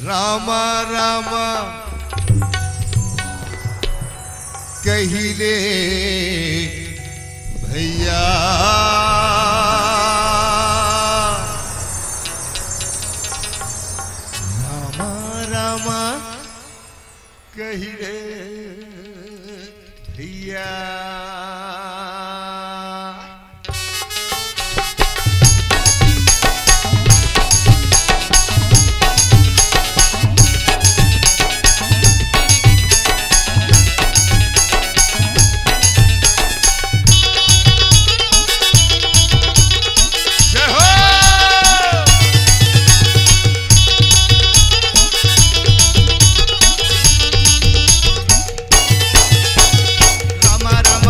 रामा रामा कहिले भैया रामा रामा कहिले भैया रामा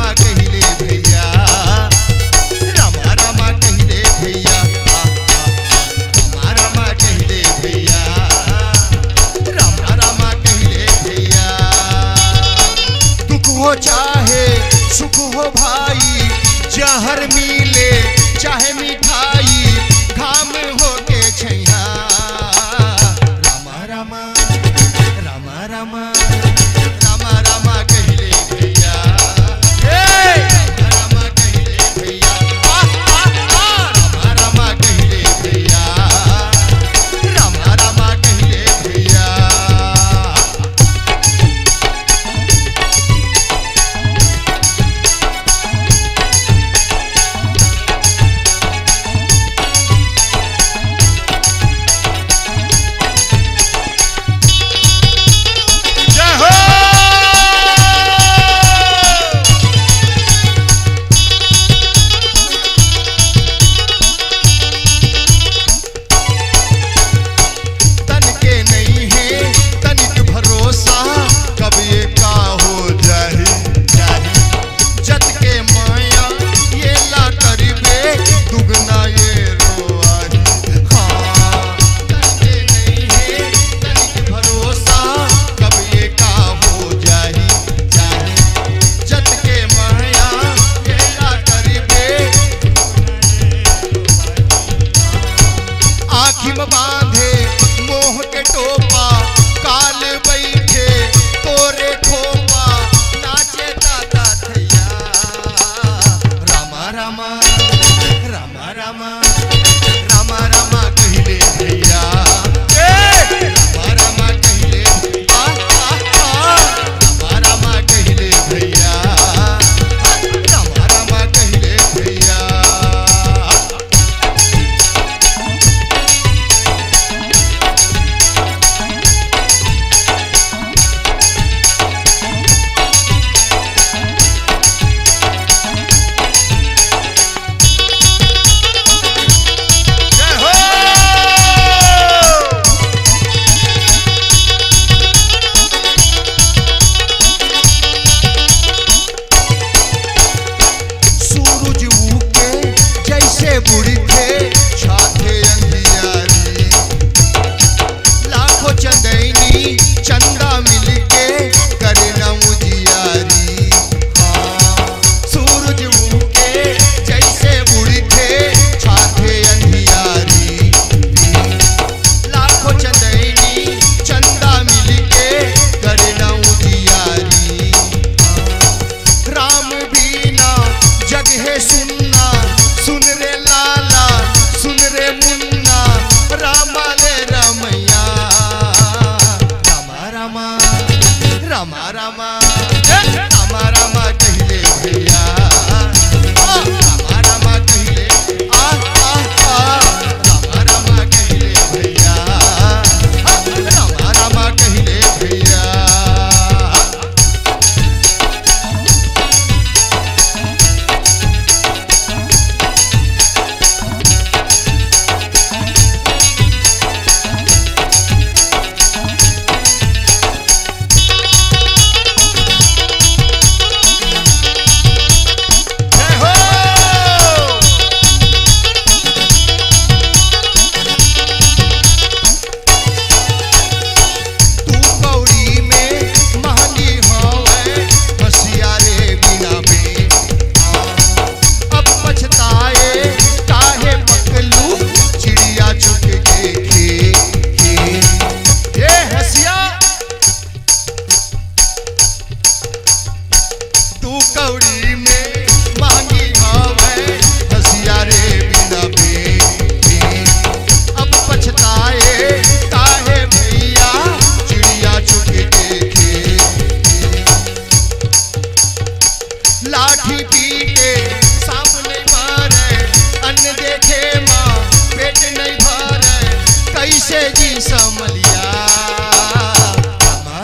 समलिया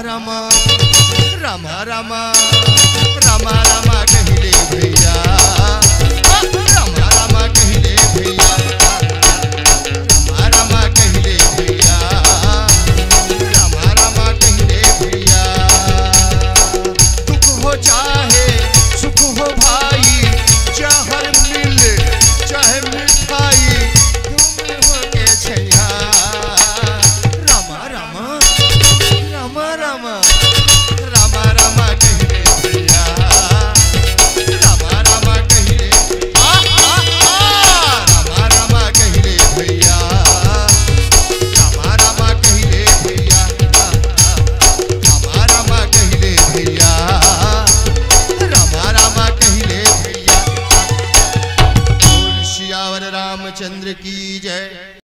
रामा रामा रामा रामा रामा कहिले भैया रामा रामा कहिले भैया रामा रामा कहिले भैया रामा रामा कहिले भैया दुख हो चाहे सुख हो भाई जहर मिले चाहे मिठाई तुम हो के छैया रामा रामा रामा रामा रामा रामा कहिले भैया रामा रामा कहिले रामा रामा कहिले भैया रामा रामा कहिले भैया रामा रामा कहिले भैया रामा रामा कहिले भैया। बोल सियावर रामचंद्र की